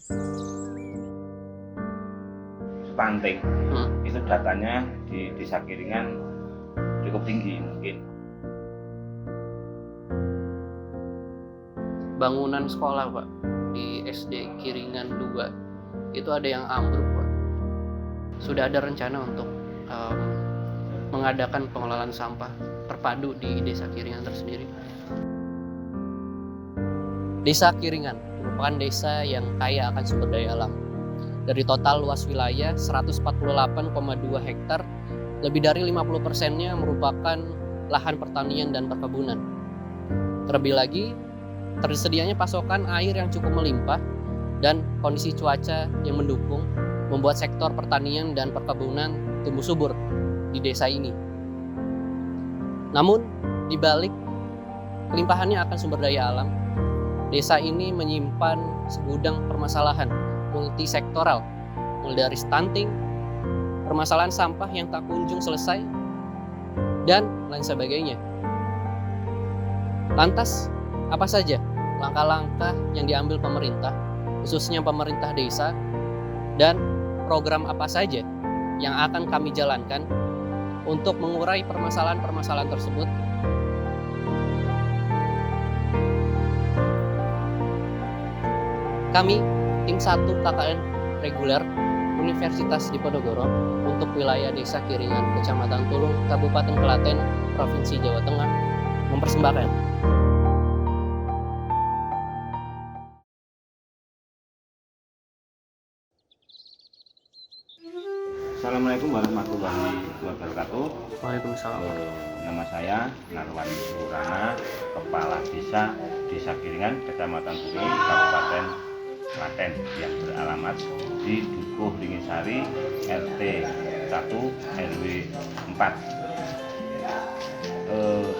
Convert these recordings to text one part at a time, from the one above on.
Stunting itu datanya di Desa Kiringan cukup tinggi mungkin. Bangunan sekolah Pak di SD Kiringan 2 itu ada yang ambruk Pak. Sudah ada rencana untuk mengadakan pengelolaan sampah terpadu di Desa Kiringan tersendiri. Desa Kiringan merupakan desa yang kaya akan sumber daya alam. Dari total luas wilayah 148,2 hektar, lebih dari 50%-nya merupakan lahan pertanian dan perkebunan. Terlebih lagi, tersedianya pasokan air yang cukup melimpah dan kondisi cuaca yang mendukung membuat sektor pertanian dan perkebunan tumbuh subur di desa ini. Namun, di balik kelimpahannya akan sumber daya alam, desa ini menyimpan segudang permasalahan multisektoral, mulai dari stunting, permasalahan sampah yang tak kunjung selesai, dan lain sebagainya. Lantas, apa saja langkah-langkah yang diambil pemerintah, khususnya pemerintah desa, dan program apa saja yang akan kami jalankan untuk mengurai permasalahan-permasalahan tersebut? Kami, tim 1 KKN reguler Universitas Diponegoro untuk wilayah Desa Kiringan, Kecamatan Tulung, Kabupaten Klaten, Provinsi Jawa Tengah, mempersembahkan Assalamualaikum warahmatullahi wabarakatuh. Waalaikumsalam. Nama saya Narwan Surana, Kepala Desa Kiringan, Kecamatan Tulung, Kabupaten Klaten, yang beralamat di Dukuh Ringisari, RT 1 RW 4.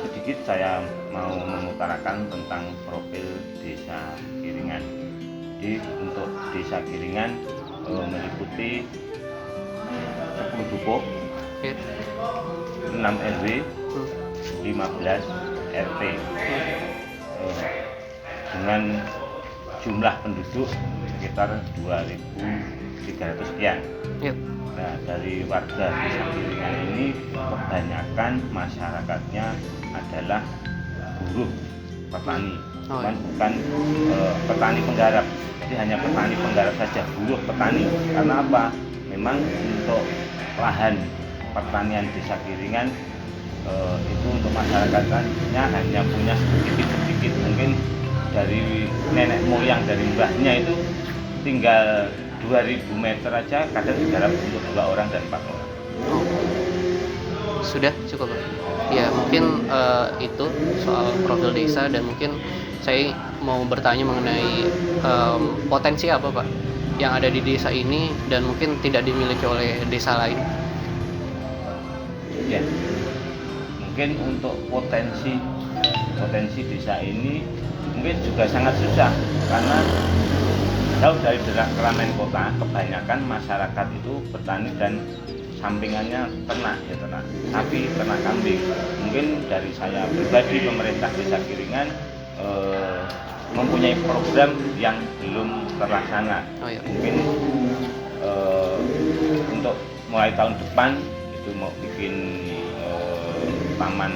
Sedikit saya mau mengutarakan tentang profil Desa Kiringan. Jadi untuk Desa Kiringan meliputi 10 dukuh, 6 RW, 15 RT, dengan jumlah penduduk sekitar 2.300 sekian. Nah, dari warga Desa Kiringan ini kebanyakan masyarakatnya adalah buruh petani, bukan petani penggarap. Jadi hanya petani penggarap saja, buruh petani. Karena apa? Memang untuk lahan pertanian Desa Kiringan itu untuk masyarakatnya hanya punya sedikit, mungkin dari nenek moyang, dari mbahnya itu tinggal 2000 meter aja kadang digarap untuk 2 orang dan 4 orang. Sudah cukup Pak. Ya mungkin itu soal profil desa, dan mungkin saya mau bertanya mengenai potensi apa Pak yang ada di desa ini dan mungkin tidak dimiliki oleh desa lain. Ya, mungkin untuk potensi desa ini mungkin juga sangat susah karena jauh dari keramaian kota. Kebanyakan masyarakat itu bertani dan sampingannya ternak sapi, ternak kambing. Mungkin dari saya pribadi, pemerintah Desa Kiringan mempunyai program yang belum terlaksana. Mungkin untuk mulai tahun depan itu mau bikin taman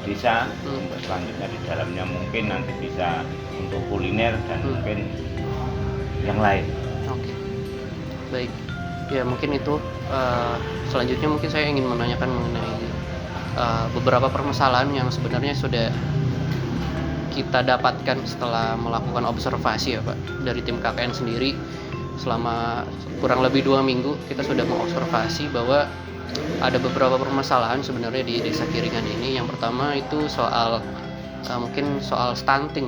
desa, untuk selanjutnya di dalamnya mungkin nanti bisa untuk kuliner dan mungkin yang lain. Oke, baik. Ya mungkin itu. Selanjutnya mungkin saya ingin menanyakan mengenai beberapa permasalahan yang sebenarnya sudah kita dapatkan setelah melakukan observasi ya Pak, dari tim KKN sendiri. Selama kurang lebih 2 minggu kita sudah mengobservasi bahwa ada beberapa permasalahan sebenarnya di Desa Kiringan ini. Yang pertama itu soal mungkin soal stunting.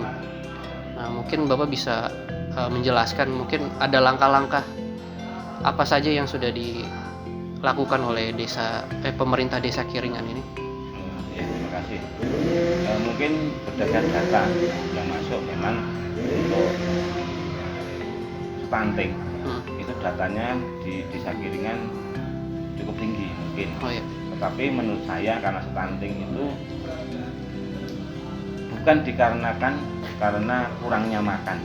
Nah, mungkin Bapak bisa menjelaskan mungkin ada langkah-langkah apa saja yang sudah dilakukan oleh pemerintah Desa Kiringan ini. Ya, terima kasih. Mungkin berdasarkan data yang masuk, memang untuk stunting itu datanya di Desa Kiringan cukup tinggi mungkin. Tetapi menurut saya karena stunting itu bukan dikarenakan karena kurangnya makan.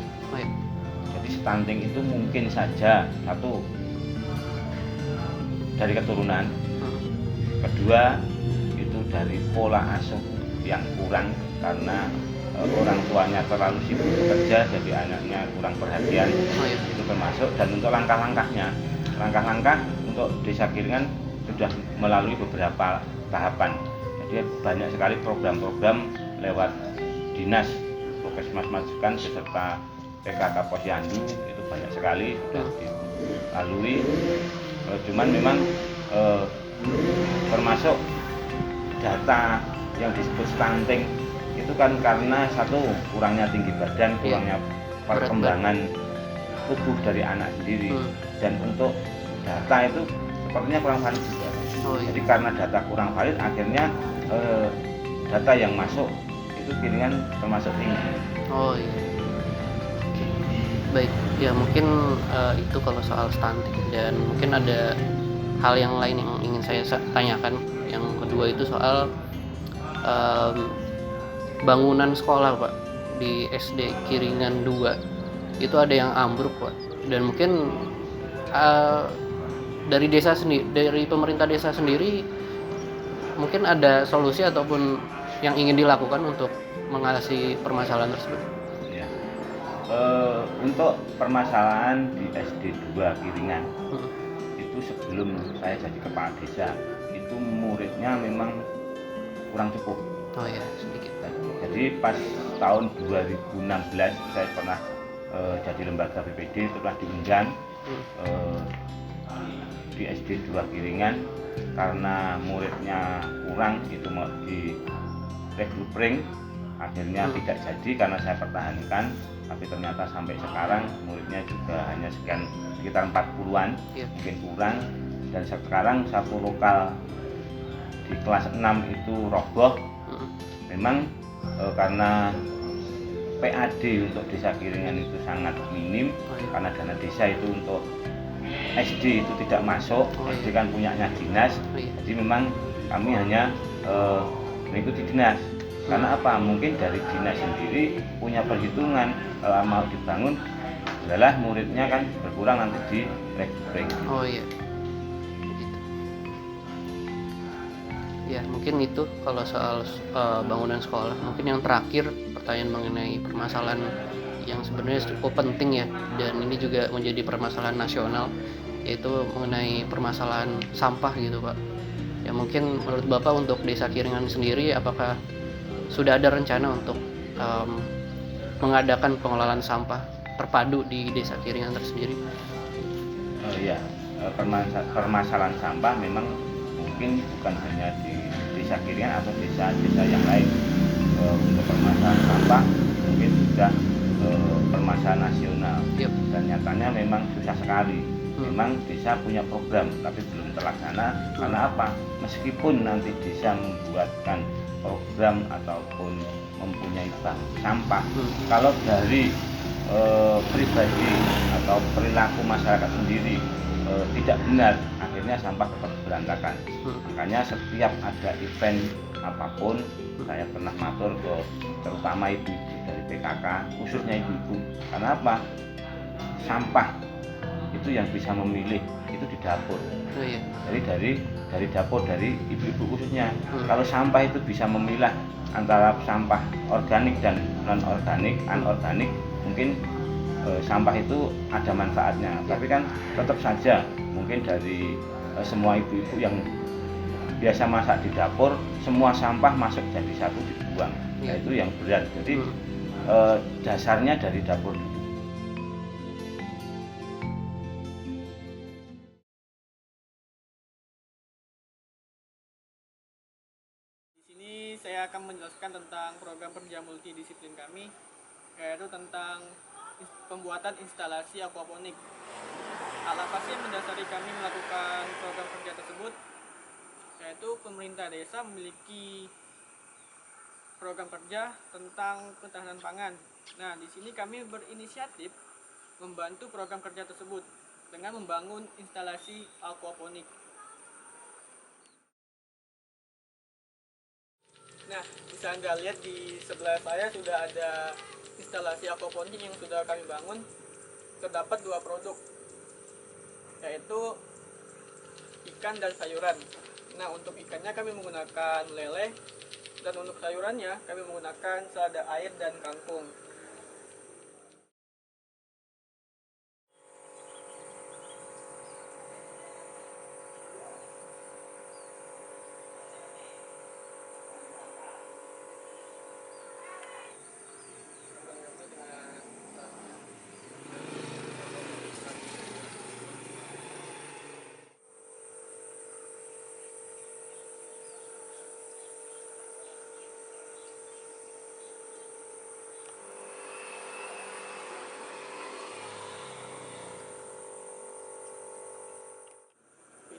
Jadi stunting itu mungkin saja satu dari keturunan, kedua itu dari pola asuh yang kurang karena orang tuanya terlalu sibuk bekerja jadi anaknya kurang perhatian. Itu termasuk. Dan untuk langkah-langkah untuk desa Kiringan sudah melalui beberapa tahapan. Jadi banyak sekali program-program lewat dinas Puskesmas Majukan beserta PKK Posyandu, itu banyak sekali sudah dilalui. Cuman memang termasuk data yang disebut stunting itu kan karena satu kurangnya tinggi badan, kurangnya perkembangan tubuh dari anak sendiri. Dan untuk data itu sepertinya kurang valid juga. Jadi karena data kurang valid akhirnya data yang masuk itu Kiringan termasuk tinggi. Oh iya. Oke. Baik, ya mungkin itu kalau soal stunting. Dan mungkin ada hal yang lain yang ingin saya tanyakan. Yang kedua itu soal bangunan sekolah, Pak, di SD Kiringan 2 itu ada yang ambruk, Pak. Dan mungkin dari desa sendiri, dari pemerintah desa sendiri mungkin ada solusi ataupun yang ingin dilakukan untuk mengatasi permasalahan tersebut. Ya. Untuk permasalahan di SD 2 Kiringan itu sebelum saya jadi kepala desa itu muridnya memang kurang cukup. Oh ya, sedikit. Jadi pas tahun 2016 saya pernah jadi lembaga BPD, setelah diundang di SD 2 Kiringan karena muridnya kurang itu mau di regrouping, akhirnya tidak jadi karena saya pertahankan, tapi ternyata sampai sekarang muridnya juga hanya sekitar 40-an, mungkin kurang. Dan sekarang satu lokal di kelas 6 itu roboh. Memang karena PAD untuk desa Kiringan itu sangat minim, karena dana desa itu untuk SD itu tidak masuk. SD kan punyanya dinas, jadi memang kami hanya mengikuti dinas. Karena apa? Mungkin dari dinas sendiri punya perhitungan kalau mau dibangun adalah muridnya kan berkurang nanti di regrouping. Oh iya. Ya mungkin itu kalau soal bangunan sekolah. Mungkin yang terakhir pertanyaan mengenai permasalahan yang sebenarnya cukup penting ya, dan ini juga menjadi permasalahan nasional, yaitu mengenai permasalahan sampah gitu, Pak. Ya mungkin menurut Bapak untuk desa Kiringan sendiri apakah sudah ada rencana untuk mengadakan pengelolaan sampah terpadu di desa Kiringan tersendiri? Ya, permasalahan sampah memang mungkin bukan hanya di desa Kiringan atau desa-desa yang lain. Untuk permasalahan sampah mungkin sudah permasalahan nasional. Dan nyatanya memang susah sekali. Memang desa punya program tapi belum terlaksana. Karena apa? Meskipun nanti desa membuatkan program ataupun mempunyai bank sampah, kalau dari pribadi atau perilaku masyarakat sendiri tidak benar, akhirnya sampah tetap berantakan. Makanya setiap ada event apapun, saya pernah matur ke terutama ibu-ibu dari PKK, khususnya ibu-ibu. Karena apa? Sampah itu yang bisa memilih itu di dapur. Jadi dari dapur, dari ibu-ibu khususnya. Kalau sampah itu bisa memilah antara sampah organik dan non-organik, anorganik, mungkin sampah itu ada manfaatnya. Tapi kan tetap saja mungkin dari semua ibu-ibu yang biasa masak di dapur, semua sampah masuk jadi satu dibuang. Nah, itu yang berat. Jadi dasarnya dari dapur. Saya akan menjelaskan tentang program kerja multidisiplin kami, yaitu tentang pembuatan instalasi aquaponik. Apa sih yang mendasari kami melakukan program kerja tersebut? Yaitu pemerintah desa memiliki program kerja tentang ketahanan pangan. Nah, di sini kami berinisiatif membantu program kerja tersebut dengan membangun instalasi aquaponik. Nah, bisa Anda lihat di sebelah saya sudah ada instalasi aquaponik yang sudah kami bangun. terdapat dua produk, yaitu ikan dan sayuran. Nah, untuk ikannya kami menggunakan lele, dan untuk sayurannya kami menggunakan selada air dan kangkung.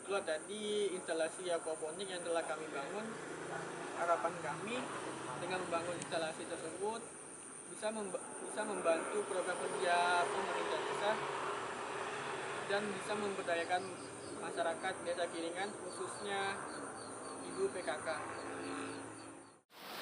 Itulah tadi instalasi aquaponik yang telah kami bangun. Harapan kami dengan membangun instalasi tersebut bisa membantu program kerja pemerintah desa dan bisa memberdayakan masyarakat desa Kiringan, khususnya ibu PKK.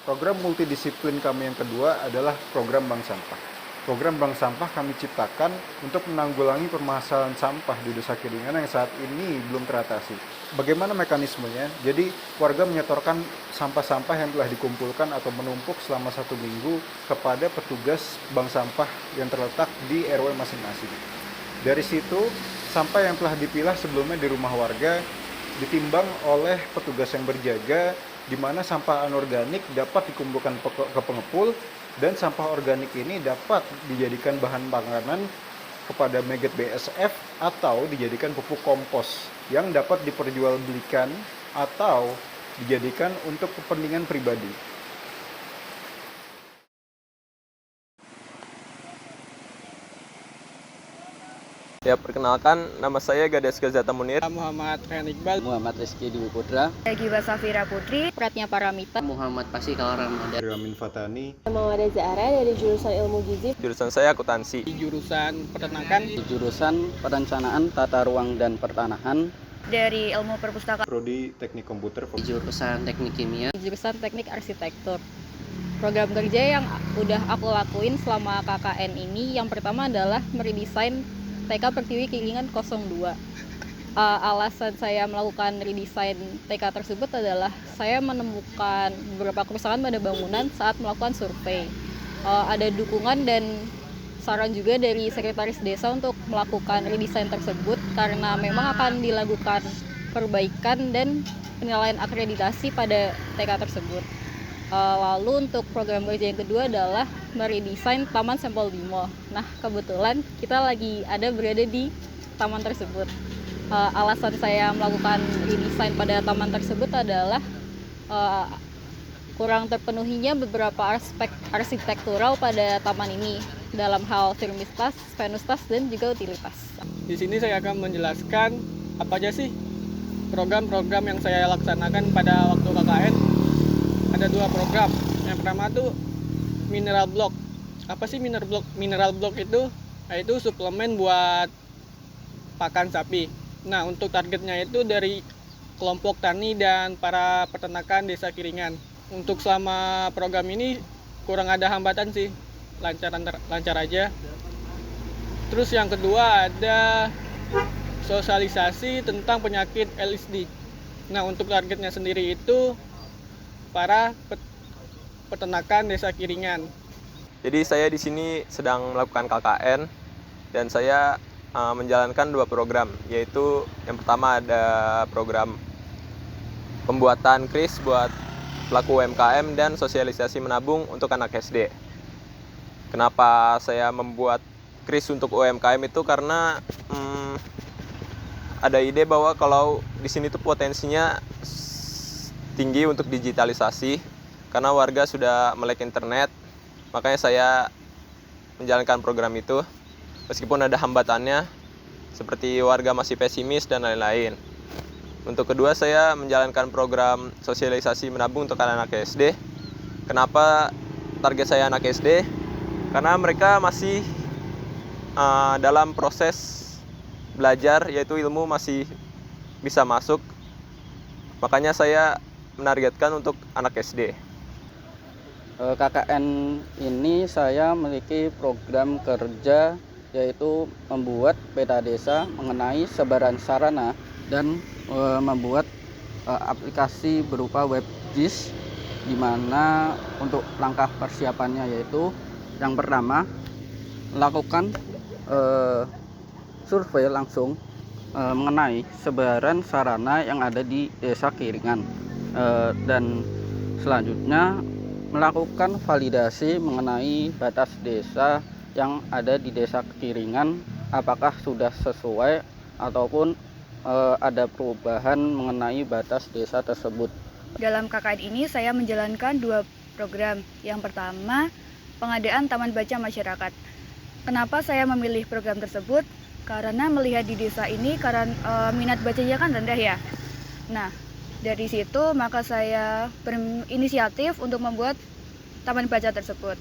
Program multidisiplin kami yang kedua adalah program Bank Sampah. Program Bank Sampah kami ciptakan untuk menanggulangi permasalahan sampah di Desa Kiringan yang saat ini belum teratasi. Bagaimana mekanismenya? Jadi warga menyetorkan sampah-sampah yang telah dikumpulkan atau menumpuk selama 1 minggu kepada petugas bank sampah yang terletak di RW masing-masing. Dari situ, sampah yang telah dipilah sebelumnya di rumah warga ditimbang oleh petugas yang berjaga, di mana sampah anorganik dapat dikumpulkan ke pengepul, dan sampah organik ini dapat dijadikan bahan panganan kepada maggot BSF atau dijadikan pupuk kompos yang dapat diperjualbelikan atau dijadikan untuk kepentingan pribadi. Ya, perkenalkan, nama saya Gades Gazata Munir. Muhammad Rehan Iqbal, Muhammad Rizky Dwi Putra, Giba Safira Putri, Pratnya Paramita, Muhammad Pasikal Ramadan, Ramin Fatani, Mawada Zahra dari jurusan Ilmu Gizi. Jurusan saya akuntansi. di jurusan peternakan, di jurusan Perencanaan Tata Ruang dan Pertanahan, dari Ilmu Perpustakaan, Prodi Teknik Komputer, di jurusan Teknik Kimia, di jurusan Teknik Arsitektur. Program kerja yang udah aku lakuin selama KKN ini, yang pertama adalah meredesain TK Pertiwi Kiringan 02. Alasan saya melakukan redesain TK tersebut adalah saya menemukan beberapa kerusakan pada bangunan saat melakukan survei. Ada dukungan dan saran juga dari sekretaris desa untuk melakukan redesain tersebut karena memang akan dilakukan perbaikan dan penilaian akreditasi pada TK tersebut. Lalu untuk program kerja yang kedua adalah meredesain Taman Sampel Bimo. Nah, kebetulan kita lagi berada di taman tersebut. Alasan saya melakukan redesain pada taman tersebut adalah kurang terpenuhinya beberapa aspek arsitektural pada taman ini dalam hal firmitas, venustas, dan juga utilitas. di sini saya akan menjelaskan apa aja sih program-program yang saya laksanakan pada waktu KKN. Ada 2 program. Yang pertama tuh mineral block. Apa sih mineral block? Mineral block itu yaitu suplemen buat pakan sapi. Nah, untuk targetnya itu dari kelompok tani dan para peternakan Desa Kiringan. Untuk selama program ini kurang ada hambatan sih, lancar aja. Terus yang kedua ada sosialisasi tentang penyakit LSD. Nah, untuk targetnya sendiri itu para peternakan Desa Kiringan. Jadi saya di sini sedang melakukan KKN dan saya menjalankan 2 program, yaitu yang pertama ada program pembuatan kris buat pelaku UMKM dan sosialisasi menabung untuk anak SD. Kenapa saya membuat kris untuk UMKM itu karena ada ide bahwa kalau di sini tuh potensinya tinggi untuk digitalisasi karena warga sudah melek internet, makanya saya menjalankan program itu meskipun ada hambatannya seperti warga masih pesimis dan lain-lain. Untuk kedua, saya menjalankan program sosialisasi menabung untuk anak SD. Kenapa target saya anak SD? Karena mereka masih dalam proses belajar, yaitu ilmu masih bisa masuk, makanya saya menargetkan untuk anak SD. KKN ini saya memiliki program kerja yaitu membuat peta desa mengenai sebaran sarana dan membuat aplikasi berupa WebGIS, di mana untuk langkah persiapannya yaitu yang pertama melakukan survei langsung mengenai sebaran sarana yang ada di Desa Kiringan, dan selanjutnya melakukan validasi mengenai batas desa yang ada di Desa Kiringan, apakah sudah sesuai ataupun ada perubahan mengenai batas desa tersebut. Dalam KKN ini saya menjalankan 2 program. Yang pertama, pengadaan taman baca masyarakat. Kenapa saya memilih program tersebut? Karena melihat di desa ini karena minat bacanya kan rendah ya. Nah, dari situ maka saya berinisiatif untuk membuat taman baca tersebut.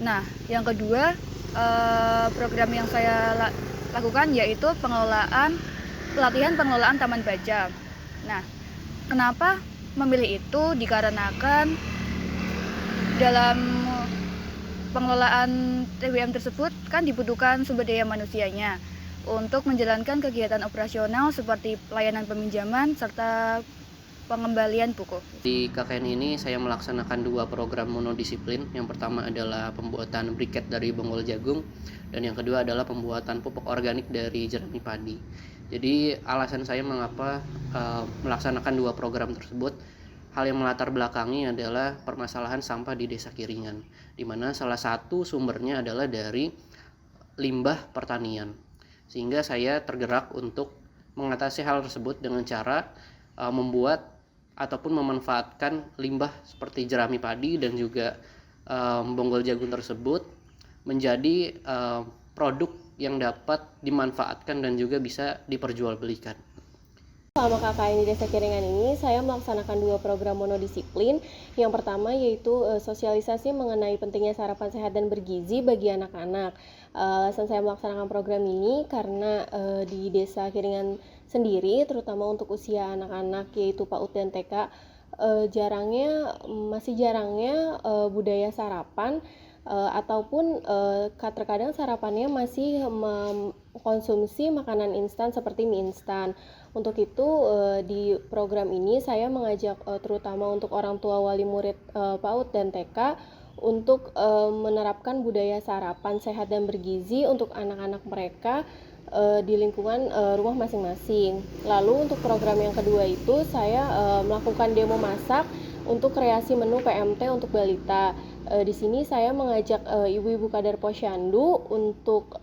Nah, yang kedua, program yang saya lakukan yaitu pelatihan pengelolaan taman baca. Nah, kenapa memilih itu? Dikarenakan dalam pengelolaan TBM tersebut kan dibutuhkan sumber daya manusianya untuk menjalankan kegiatan operasional seperti pelayanan peminjaman serta pengembalian buku. Di KKN ini saya melaksanakan 2 program monodisiplin. Yang pertama adalah pembuatan briket dari bonggol jagung, dan yang kedua adalah pembuatan pupuk organik dari jerami padi. Jadi alasan saya mengapa melaksanakan 2 program tersebut, hal yang melatar belakangi adalah permasalahan sampah di Desa Kiringan, di mana salah satu sumbernya adalah dari limbah pertanian. Sehingga saya tergerak untuk mengatasi hal tersebut dengan cara membuat ataupun memanfaatkan limbah seperti jerami padi dan juga bonggol jagung tersebut menjadi produk yang dapat dimanfaatkan dan juga bisa diperjualbelikan. Selama KKN di Desa Kiringan ini, saya melaksanakan 2 program monodisiplin. Yang pertama yaitu sosialisasi mengenai pentingnya sarapan sehat dan bergizi bagi anak-anak. Alasan saya melaksanakan program ini karena di Desa Kiringan sendiri, terutama untuk usia anak-anak yaitu PAUD dan TK, masih jarangnya budaya sarapan, ataupun terkadang sarapannya masih mengkonsumsi makanan instan seperti mie instan. Untuk itu di program ini saya mengajak terutama untuk orang tua wali murid PAUD dan TK untuk menerapkan budaya sarapan sehat dan bergizi untuk anak-anak mereka di lingkungan rumah masing-masing. Lalu untuk program yang kedua itu saya melakukan demo masak untuk kreasi menu PMT untuk balita. Di sini saya mengajak ibu-ibu Kadar Posyandu untuk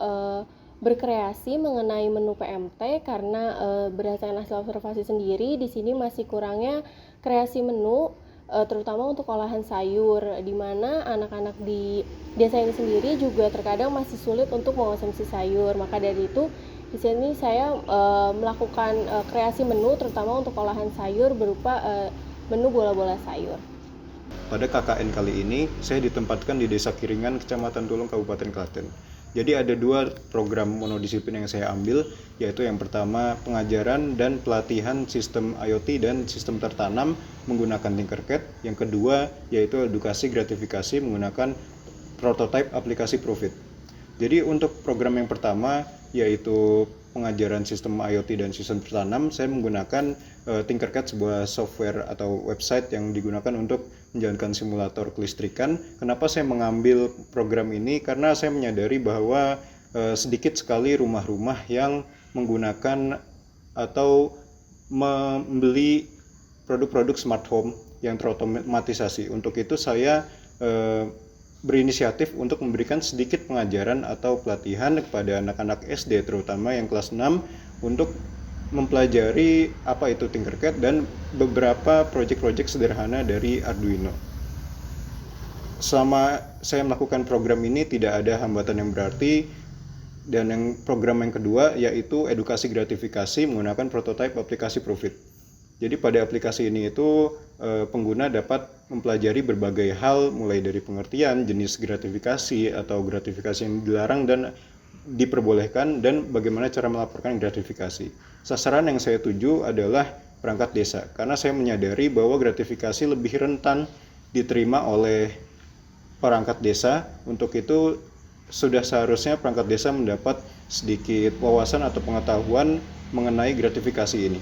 berkreasi mengenai menu PMT karena berdasarkan hasil observasi sendiri di sini masih kurangnya kreasi menu, terutama untuk olahan sayur, di mana anak-anak di desa ini sendiri juga terkadang masih sulit untuk mengonsumsi sayur. Maka dari itu di sini saya melakukan kreasi menu terutama untuk olahan sayur berupa menu bola-bola sayur. Pada KKN kali ini, saya ditempatkan di Desa Kiringan, Kecamatan Tulung, Kabupaten Klaten. Jadi ada 2 program monodisiplin yang saya ambil, yaitu yang pertama pengajaran dan pelatihan sistem IoT dan sistem tertanam menggunakan Tinkercad. Yang kedua yaitu edukasi gratifikasi menggunakan prototipe aplikasi Profit. Jadi untuk program yang pertama yaitu pengajaran sistem IoT dan sistem tertanam, saya menggunakan Tinkercad, sebuah software atau website yang digunakan untuk menjalankan simulator kelistrikan. Kenapa saya mengambil program ini? Karena saya menyadari bahwa sedikit sekali rumah-rumah yang menggunakan atau membeli produk-produk smart home yang terotomatisasi. Untuk itu saya berinisiatif untuk memberikan sedikit pengajaran atau pelatihan kepada anak-anak SD terutama yang kelas 6 untuk mempelajari apa itu Tinkercad dan beberapa proyek-proyek sederhana dari Arduino. Selama saya melakukan program ini tidak ada hambatan yang berarti. Dan yang program yang kedua yaitu edukasi gratifikasi menggunakan prototipe aplikasi Profit. Jadi pada aplikasi ini itu pengguna dapat mempelajari berbagai hal mulai dari pengertian, jenis gratifikasi atau gratifikasi yang dilarang dan diperbolehkan, dan bagaimana cara melaporkan gratifikasi. Sasaran yang saya tuju adalah perangkat desa karena saya menyadari bahwa gratifikasi lebih rentan diterima oleh perangkat desa. Untuk itu sudah seharusnya perangkat desa mendapat sedikit wawasan atau pengetahuan mengenai gratifikasi ini.